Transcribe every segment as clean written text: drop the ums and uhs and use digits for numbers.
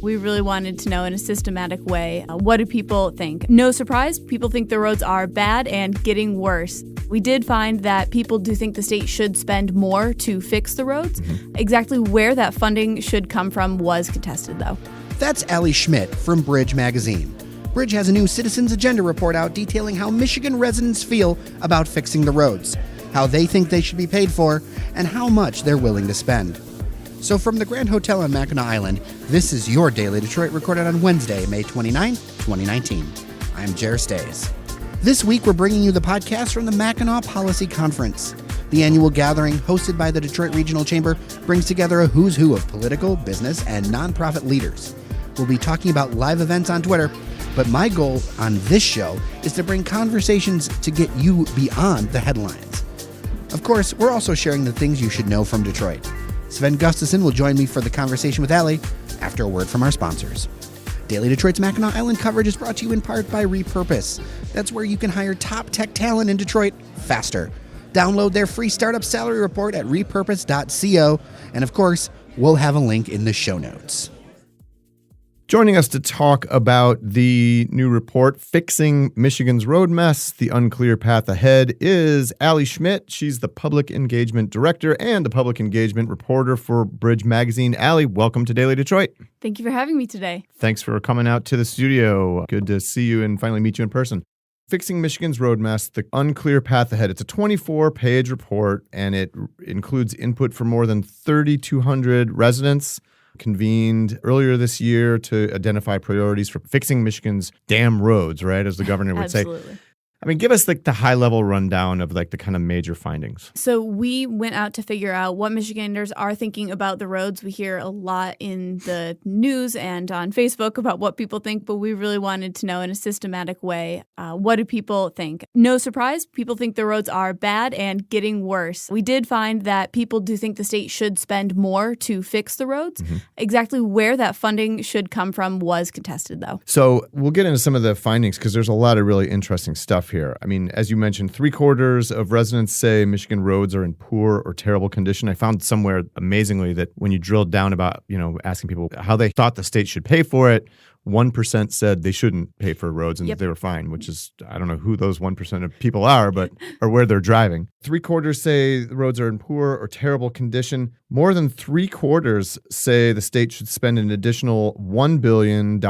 We really wanted to know in a systematic way, what do people think? No surprise, people think the roads are bad and getting worse. We did find that people do think the state should spend more to fix the roads. Exactly where that funding should come from was contested, though. That's Allie Schmidt from Bridge Magazine. Bridge has a new Citizens Agenda report out detailing how Michigan residents feel about fixing the roads, how they think they should be paid for, and how much they're willing to spend. So from the Grand Hotel on Mackinac Island, this is your Daily Detroit, recorded on Wednesday, May 29, 2019. I'm Jer Stays. This week, we're bringing you the podcast from the Mackinac Policy Conference. The annual gathering, hosted by the Detroit Regional Chamber, brings together a who's who of political, business, and nonprofit leaders. We'll be talking about live events on Twitter, but my goal on this show is to bring conversations to get you beyond the headlines. Of course, we're also sharing the things you should know from Detroit. Sven Gustafson will join me for the conversation with Allie after a word from our sponsors. Daily Detroit's Mackinac Island coverage is brought to you in part by Repurpose. That's where you can hire top tech talent in Detroit faster. Download their free startup salary report at repurpose.co. And of course, we'll have a link in the show notes. Joining us to talk about the new report, Fixing Michigan's Road Mess, the Unclear Path Ahead, is Allie Schmidt. She's the Public Engagement Director and the Public Engagement Reporter for Bridge Magazine. Allie, welcome to Daily Detroit. Thank you for having me today. Thanks for coming out to the studio. Good to see you and finally meet you in person. Fixing Michigan's Road Mess, the Unclear Path Ahead. It's a 24-page report, and it includes input from more than 3,200 residents, convened earlier this year to identify priorities for fixing Michigan's damn roads, right, as the governor would say. Absolutely. I mean, give us the high-level rundown of the kind of major findings. So we went out to figure out what Michiganders are thinking about the roads. We hear a lot in the news and on Facebook about what people think, but we really wanted to know in a systematic way, what do people think? No surprise, people think the roads are bad and getting worse. We did find that people do think the state should spend more to fix the roads. Exactly where that funding should come from was contested, though. So we'll get into some of the findings because there's a lot of really interesting stuff here. I mean, as you mentioned, 3/4 of residents say Michigan roads are in poor or terrible condition. I found somewhere amazingly that when you drilled down about, asking people how they thought the state should pay for it, 1% said they shouldn't pay for roads and that they were fine, which is, I don't know who those 1% of people are, but or where they're driving. 3/4 say the roads are in poor or terrible condition. More than 3/4 say the state should spend an additional $1 billion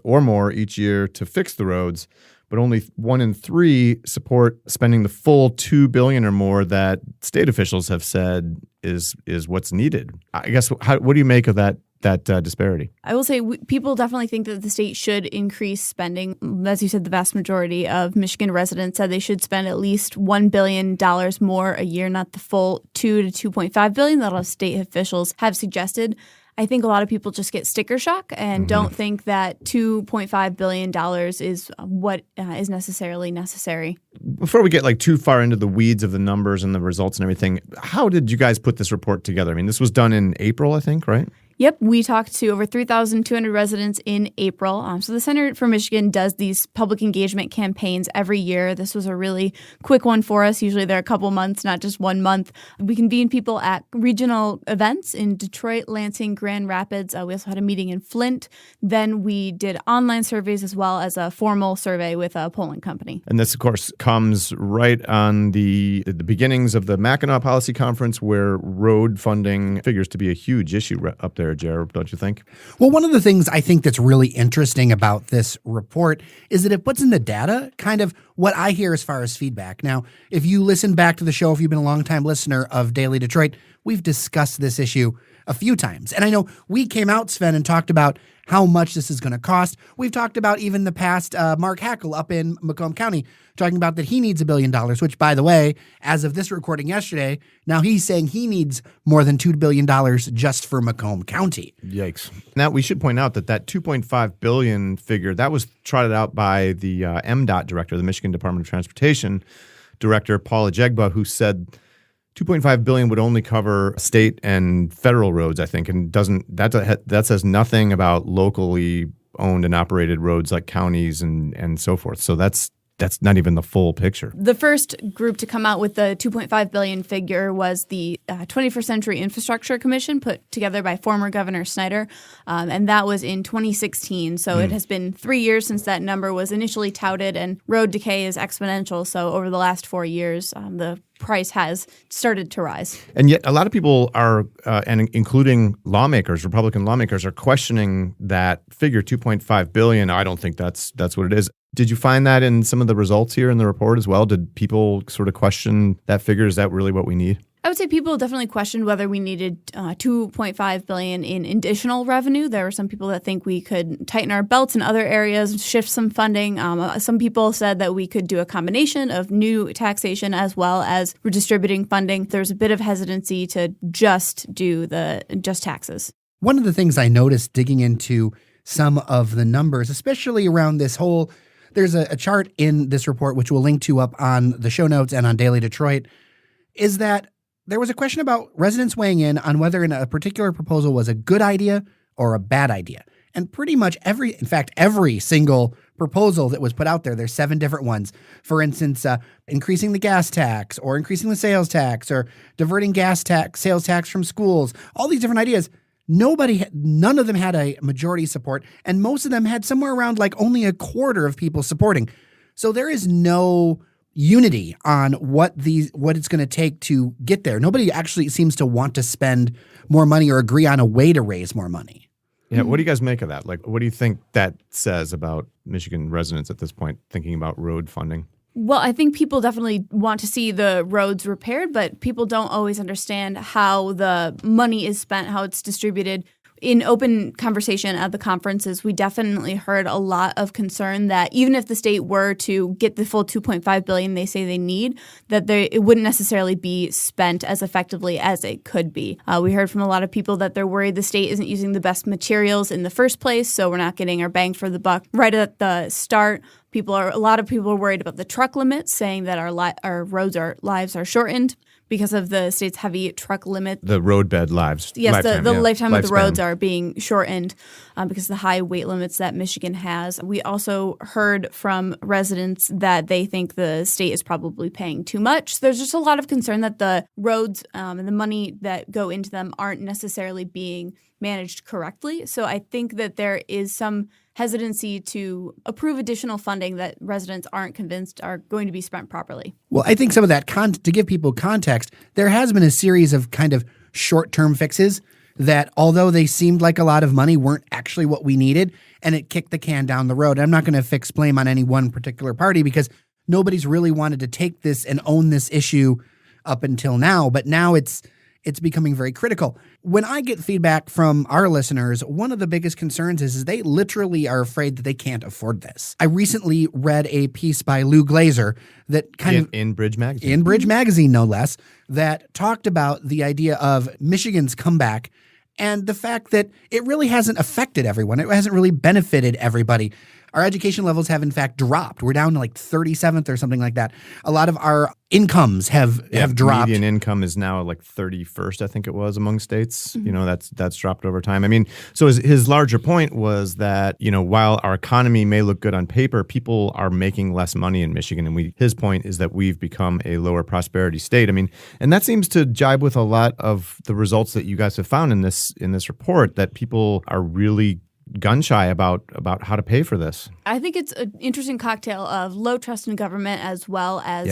or more each year to fix the roads. But only 1 in 3 support spending the full $2 billion or more that state officials have said is what's needed. I guess, what do you make of that disparity? I will say people definitely think that the state should increase spending. As you said, the vast majority of Michigan residents said they should spend at least $1 billion more a year, not the full $2 to $2.5 billion that a lot of state officials have suggested. I think a lot of people just get sticker shock and don't think that $2.5 billion is what is necessarily necessary. Before we get too far into the weeds of the numbers and the results and everything, how did you guys put this report together? I mean, this was done in April, I think, right? Yep, we talked to over 3,200 residents in April. So the Center for Michigan does these public engagement campaigns every year. This was a really quick one for us. Usually they're a couple months, not just 1 month. We convene people at regional events in Detroit, Lansing, Grand Rapids. We also had a meeting in Flint. Then we did online surveys as well as a formal survey with a polling company. And this, of course, comes right on the beginnings of the Mackinac Policy Conference, where road funding figures to be a huge issue up there. Jared, don't you think? Well, one of the things I think that's really interesting about this report is that it puts in the data kind of what I hear as far as feedback. Now, if you listen back to the show, if you've been a longtime listener of Daily Detroit, we've discussed this issue a few times. And I know we came out, Sven, and talked about how much this is going to cost. We've talked about even the past Mark Hackle up in Macomb County talking about that he needs $1 billion, which, by the way, as of this recording yesterday, now he's saying he needs more than $2 billion just for Macomb County. Yikes. Now, we should point out that $2.5 billion figure, that was trotted out by the MDOT director, the Michigan Department of Transportation director, Paula Jegba, who said $2.5 billion would only cover state and federal roads, I think, and that says nothing about locally owned and operated roads like counties and so forth. So that's that's not even the full picture. The first group to come out with the $2.5 billion figure was the 21st Century Infrastructure Commission, put together by former Governor Snyder, and that was in 2016. So it has been 3 years since that number was initially touted, and road decay is exponential. So over the last 4 years, the price has started to rise. And yet a lot of people are, and including lawmakers, Republican lawmakers, are questioning that figure, $2.5 billion. I don't think that's what it is. Did you find that in some of the results here in the report as well? Did people sort of question that figure? Is that really what we need? I would say people definitely questioned whether we needed $2.5 billion in additional revenue. There were some people that think we could tighten our belts in other areas, shift some funding. Some people said that we could do a combination of new taxation as well as redistributing funding. There's a bit of hesitancy to just taxes. One of the things I noticed digging into some of the numbers, especially around this whole, there's a chart in this report, which we'll link to up on the show notes and on Daily Detroit, is that there was a question about residents weighing in on whether a particular proposal was a good idea or a bad idea. And pretty much every single proposal that was put out there, there's 7 different ones. For instance, increasing the gas tax or increasing the sales tax or diverting sales tax from schools, all these different ideas. None of them had a majority support, and most of them had somewhere around like only a quarter of people supporting. So there is no unity on what it's going to take to get there. Nobody actually seems to want to spend more money or agree on a way to raise more money. Yeah, what do you guys make of that? Like, what do you think that says about Michigan residents at this point thinking about road funding? Well, I think people definitely want to see the roads repaired, but people don't always understand how the money is spent, how it's distributed. In open conversation at the conferences, we definitely heard a lot of concern that even if the state were to get the full $2.5 billion they say they need, that it wouldn't necessarily be spent as effectively as it could be. We heard from a lot of people that they're worried the state isn't using the best materials in the first place, so we're not getting our bang for the buck right at the start. A lot of people are worried about the truck limits, saying that our lives are shortened because of the state's heavy truck limit. The roadbed lives. Yes, the lifetime of the roads are being shortened because of the high weight limits that Michigan has. We also heard from residents that they think the state is probably paying too much. There's just a lot of concern that the roads and the money that go into them aren't necessarily being managed correctly. So I think that there is some hesitancy to approve additional funding that residents aren't convinced are going to be spent properly. Well, I think some of that, to give people context, there has been a series of kind of short-term fixes that, although they seemed like a lot of money, weren't actually what we needed, and it kicked the can down the road. I'm not going to fix blame on any one particular party because nobody's really wanted to take this and own this issue up until now, but now it's becoming very critical. When I get feedback from our listeners, one of the biggest concerns is they literally are afraid that they can't afford this. I recently read a piece by Lou Glazer that in Bridge Magazine. In Bridge Magazine, no less, that talked about the idea of Michigan's comeback and the fact that it really hasn't affected everyone. It hasn't really benefited everybody. Our education levels have, in fact, dropped. We're down to like 37th or something like that. A lot of our incomes have dropped. Median income is now like 31st, I think it was, among states. Mm-hmm. You know, that's dropped over time. I mean, so his larger point was that, you know, while our economy may look good on paper, people are making less money in Michigan. And his point is that we've become a lower prosperity state. I mean, and that seems to jibe with a lot of the results that you guys have found in this report, that people are really gun-shy about how to pay for this. I think it's an interesting cocktail of low trust in government as well as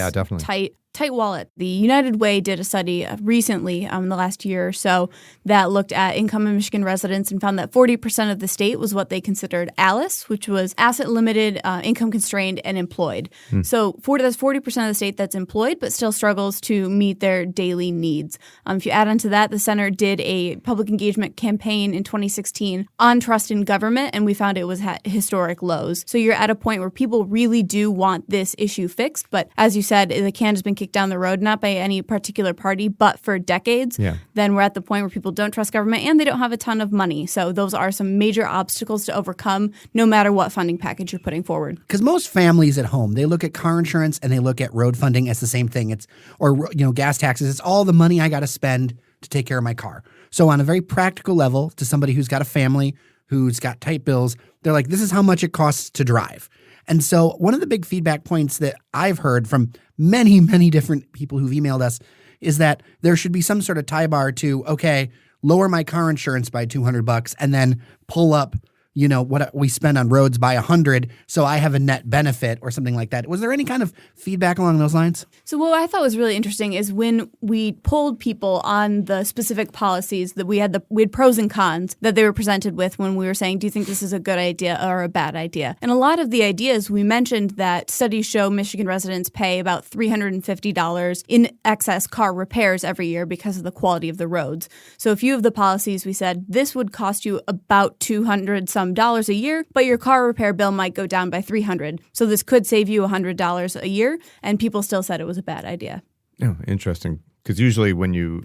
tight wallet. The United Way did a study recently in the last year or so that looked at income in Michigan residents and found that 40% of the state was what they considered ALICE, which was asset limited, income constrained, and employed. So that's 40% of the state that's employed but still struggles to meet their daily needs. If you add on to that, the center did a public engagement campaign in 2016 on trust in government, and we found it was at historic lows. So you're at a point where people really do want this issue fixed, but as you said, the can has been kicked down the road, not by any particular party, but for decades. Then we're at the point where people don't trust government and they don't have a ton of money. So those are some major obstacles to overcome, no matter what funding package you're putting forward. Because most families at home, they look at car insurance and they look at road funding as the same thing. Or gas taxes. It's all the money I got to spend to take care of my car. So on a very practical level, to somebody who's got a family, who's got tight bills, they're like, this is how much it costs to drive. And so one of the big feedback points that I've heard from many, many different people who've emailed us is that there should be some sort of tie bar to, okay, lower my car insurance by $200 and then pull up, what we spend on roads by $100, so I have a net benefit or something like that. Was there any kind of feedback along those lines? So what I thought was really interesting is when we polled people on the specific policies that we had pros and cons that they were presented with when we were saying, do you think this is a good idea or a bad idea? And a lot of the ideas, we mentioned that studies show Michigan residents pay about $350 in excess car repairs every year because of the quality of the roads. So a few of the policies we said, this would cost you about $200 a year, but your car repair bill might go down by $300. So this could save you $100 a year, and people still said it was a bad idea. Oh, interesting. Because usually when you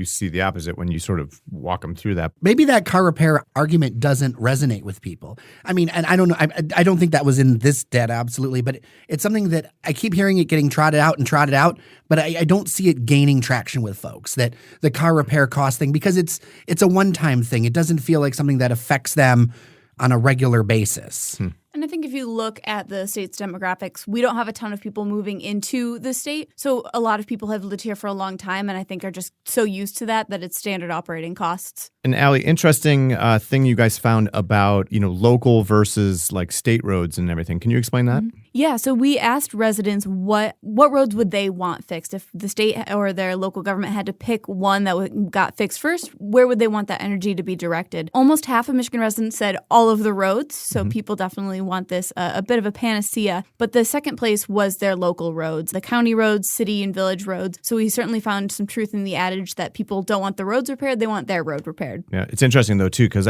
see the opposite when you sort of walk them through that. Maybe that car repair argument doesn't resonate with people. I mean, and I don't know. I don't think that was in this data, absolutely. But it's something that I keep hearing it getting trotted out, but I don't see it gaining traction with folks, that the car repair cost thing, because it's a one-time thing. It doesn't feel like something that affects them on a regular basis. And I think if you look at the state's demographics, we don't have a ton of people moving into the state. So a lot of people have lived here for a long time and I think are just so used to that it's standard operating costs. And Allie, interesting thing you guys found about, local versus like state roads and everything. Can you explain that? Mm-hmm. Yeah, so we asked residents what roads would they want fixed. If the state or their local government had to pick one that got fixed first, where would they want that energy to be directed? Almost half of Michigan residents said all of the roads, so people definitely want this a bit of a panacea. But the second place was their local roads, the county roads, city and village roads. So we certainly found some truth in the adage that people don't want the roads repaired, they want their road repaired. Yeah, it's interesting though too, because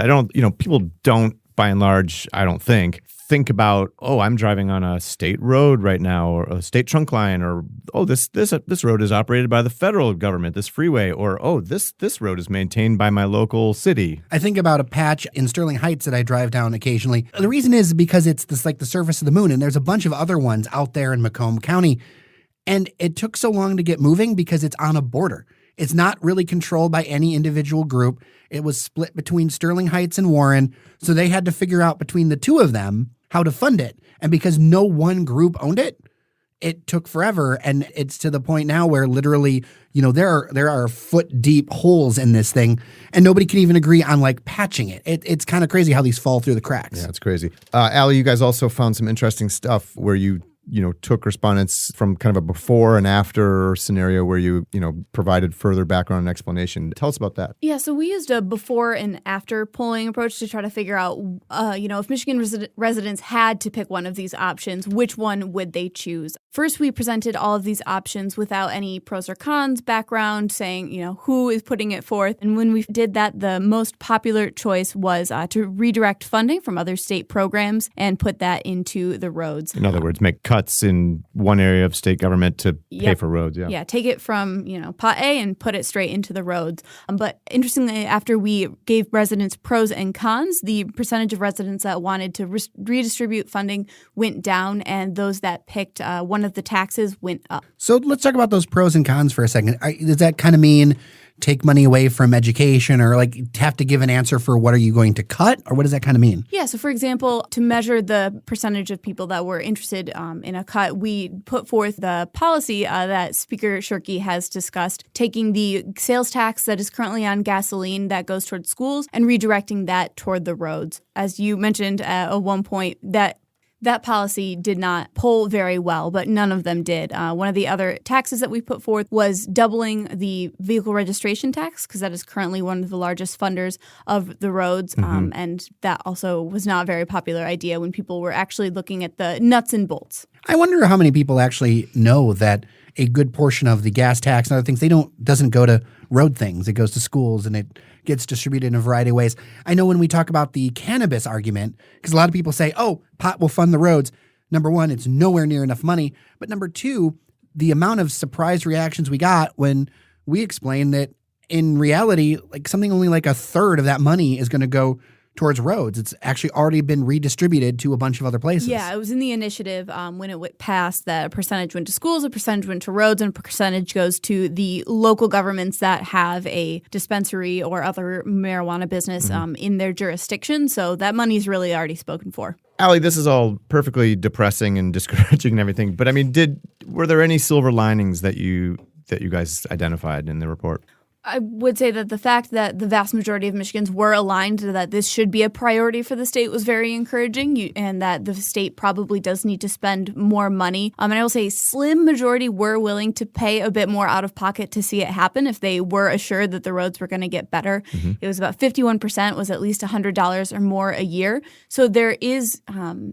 people don't, by and large, I don't think about, I'm driving on a state road right now, or a state trunk line, or this road is operated by the federal government, this freeway, or this road is maintained by my local city. I think about a patch in Sterling Heights that I drive down occasionally. The reason is because it's this like the surface of the moon, and there's a bunch of other ones out there in Macomb County, and it took so long to get moving because it's on a border. It's not really controlled by any individual group. It was split between Sterling Heights and Warren, so they had to figure out between the two of them how to fund it. And because no one group owned it, it took forever. And it's to the point now where literally, there are foot deep holes in this thing and nobody can even agree on like patching it. It's kind of crazy how these fall through the cracks. Yeah, it's crazy. Allie, you guys also found some interesting stuff where you took respondents from kind of a before and after scenario where you provided further background and explanation. Tell us about that. Yeah, so we used a before and after polling approach to try to figure out, if Michigan residents had to pick one of these options, which one would they choose? First, we presented all of these options without any pros or cons background, saying, who is putting it forth. And when we did that, the most popular choice was to redirect funding from other state programs and put that into the roads. In other words, make cuts in one area of state government to pay for roads. Yeah, take it from, pot A and put it straight into the roads. But interestingly, after we gave residents pros and cons, the percentage of residents that wanted to redistribute funding went down, and those that picked one of the taxes went up. So let's talk about those pros and cons for a second. Does that kind of mean take money away from education, or like have to give an answer for what are you going to cut, or what does that kind of mean? Yeah, so for example, to measure the percentage of people that were interested in a cut, we put forth the policy that Speaker Shirkey has discussed, taking the sales tax that is currently on gasoline that goes towards schools and redirecting that toward the roads. As you mentioned at one point, that policy did not poll very well, but none of them did. One of the other taxes that we put forth was doubling the vehicle registration tax, because that is currently one of the largest funders of the roads. And that also was not a very popular idea when people were actually looking at the nuts and bolts. I wonder how many people actually know that a good portion of the gas tax and other things, doesn't go to road things. It goes to schools and it gets distributed in a variety of ways. I know when we talk about the cannabis argument, because a lot of people say, pot will fund the roads. Number one, it's nowhere near enough money. But number two, the amount of surprise reactions we got when we explained that in reality, only like a third of that money is going to go towards roads. It's actually already been redistributed to a bunch of other places. Yeah, it was in the initiative when it passed that a percentage went to schools, a percentage went to roads, and a percentage goes to the local governments that have a dispensary or other marijuana business in their jurisdiction. So that money is really already spoken for. Allie, this is all perfectly depressing and discouraging and everything, but I mean, were there any silver linings that you guys identified in the report? I would say that the fact that the vast majority of Michigans were aligned that this should be a priority for the state was very encouraging, and that the state probably does need to spend more money. And I will say slim majority were willing to pay a bit more out of pocket to see it happen if they were assured that the roads were going to get better. Mm-hmm. It was about 51% was at least $100 or more a year. So there is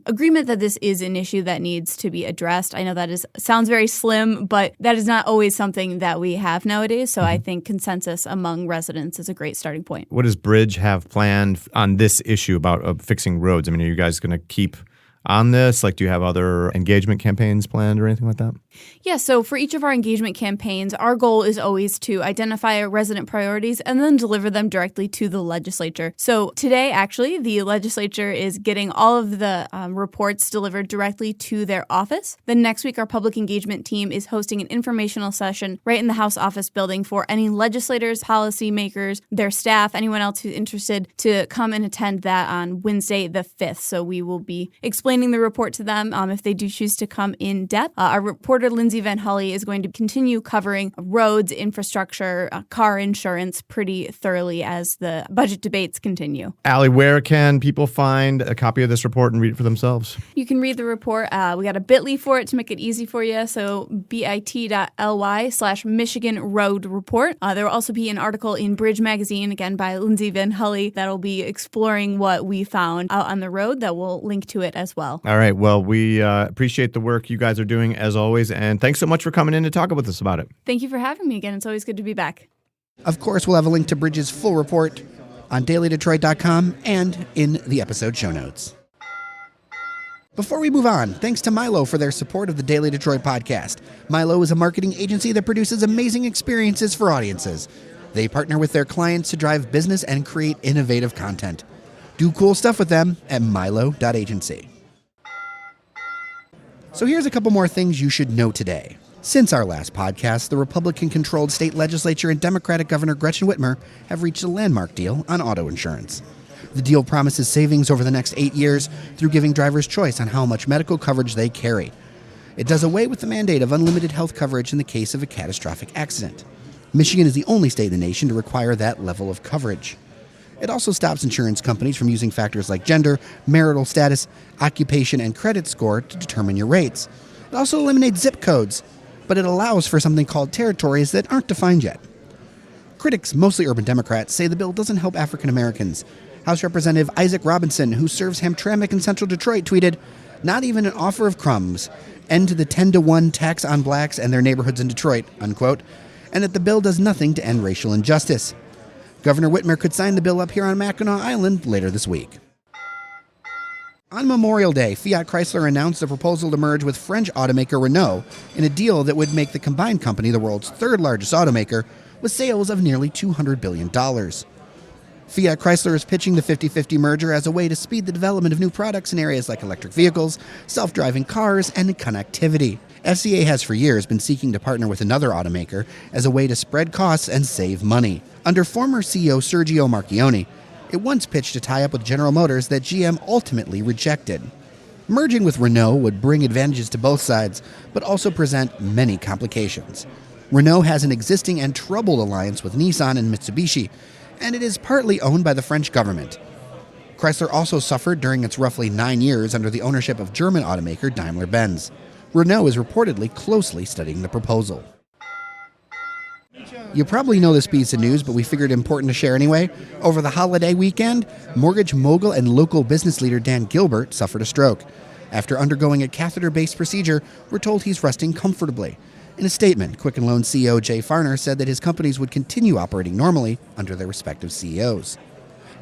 agreement that this is an issue that needs to be addressed. I know that sounds very slim, but that is not always something that we have nowadays. So I think consensus among residents is a great starting point. What does Bridge have planned on this issue about fixing roads? I mean, are you guys going to keep on this? Like, do you have other engagement campaigns planned or anything like that? Yeah, so for each of our engagement campaigns, our goal is always to identify resident priorities and then deliver them directly to the legislature. So today, actually, the legislature is getting all of the reports delivered directly to their office. Then next week, our public engagement team is hosting an informational session right in the House office building for any legislators, policymakers, their staff, anyone else who's interested to come and attend that on Wednesday the 5th. So we will be explaining the report to them if they do choose to come in depth. Our reporter, Lindsay Van Hully, is going to continue covering roads, infrastructure, car insurance pretty thoroughly as the budget debates continue. Allie, where can people find a copy of this report and read it for themselves? You can read the report. We got a bit.ly for it to make it easy for you. So bit.ly/Michigan Road Report. There will also be an article in Bridge Magazine, again by Lindsay Van Hully, that'll be exploring what we found out on the road that will link to it as well. All right. Well, we appreciate the work you guys are doing as always. And thanks so much for coming in to talk with us about it. Thank you for having me again. It's always good to be back. Of course, we'll have a link to Bridge's full report on dailydetroit.com and in the episode show notes. Before we move on, thanks to Milo for their support of the Daily Detroit podcast. Milo is a marketing agency that produces amazing experiences for audiences. They partner with their clients to drive business and create innovative content. Do cool stuff with them at milo.agency. So here's a couple more things you should know today. Since our last podcast, the Republican-controlled state legislature and Democratic Governor Gretchen Whitmer have reached a landmark deal on auto insurance. The deal promises savings over the next 8 years through giving drivers choice on how much medical coverage they carry. It does away with the mandate of unlimited health coverage in the case of a catastrophic accident. Michigan is the only state in the nation to require that level of coverage. It also stops insurance companies from using factors like gender, marital status, occupation, and credit score to determine your rates. It also eliminates zip codes, but it allows for something called territories that aren't defined yet. Critics, mostly urban Democrats, say the bill doesn't help African Americans. House Representative Isaac Robinson, who serves Hamtramck in central Detroit, tweeted, "Not even an offer of crumbs. End to the 10-to-1 tax on blacks and their neighborhoods in Detroit," unquote, and that the bill does nothing to end racial injustice. Governor Whitmer could sign the bill up here on Mackinac Island later this week. On Memorial Day, Fiat Chrysler announced a proposal to merge with French automaker Renault in a deal that would make the combined company the world's third largest automaker, with sales of nearly $200 billion. Fiat Chrysler is pitching the 50-50 merger as a way to speed the development of new products in areas like electric vehicles, self-driving cars, and connectivity. FCA has for years been seeking to partner with another automaker as a way to spread costs and save money. Under former CEO Sergio Marchionne, it once pitched a tie-up with General Motors that GM ultimately rejected. Merging with Renault would bring advantages to both sides, but also present many complications. Renault has an existing and troubled alliance with Nissan and Mitsubishi, and it is partly owned by the French government. Chrysler also suffered during its roughly 9 years under the ownership of German automaker Daimler-Benz. Renault is reportedly closely studying the proposal. You probably know this piece of news, but we figured it important to share anyway. Over the holiday weekend, mortgage mogul and local business leader Dan Gilbert suffered a stroke. After undergoing a catheter-based procedure, we're told he's resting comfortably. In a statement, Quicken Loan CEO Jay Farner said that his companies would continue operating normally under their respective CEOs.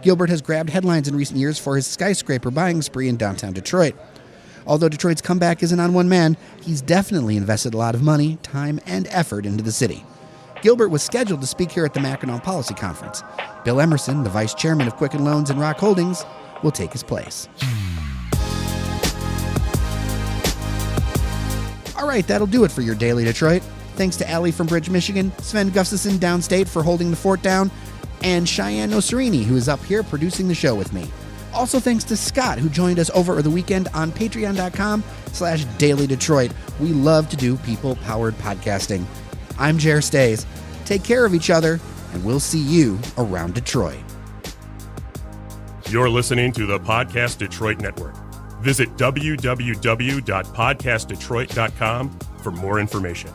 Gilbert has grabbed headlines in recent years for his skyscraper buying spree in downtown Detroit. Although Detroit's comeback isn't on one man, he's definitely invested a lot of money, time, and effort into the city. Gilbert was scheduled to speak here at the Mackinac Policy Conference. Bill Emerson, the vice chairman of Quicken Loans and Rock Holdings, will take his place. All right, that'll do it for your Daily Detroit. Thanks to Allie from Bridge, Michigan, Sven Gustafson downstate for holding the fort down, and Cheyenne Noserini, who is up here producing the show with me. Also thanks to Scott, who joined us over the weekend on patreon.com/dailydetroit. We love to do people-powered podcasting. I'm Jer Stays. Take care of each other, and we'll see you around Detroit. You're listening to the Podcast Detroit Network. Visit www.podcastdetroit.com for more information.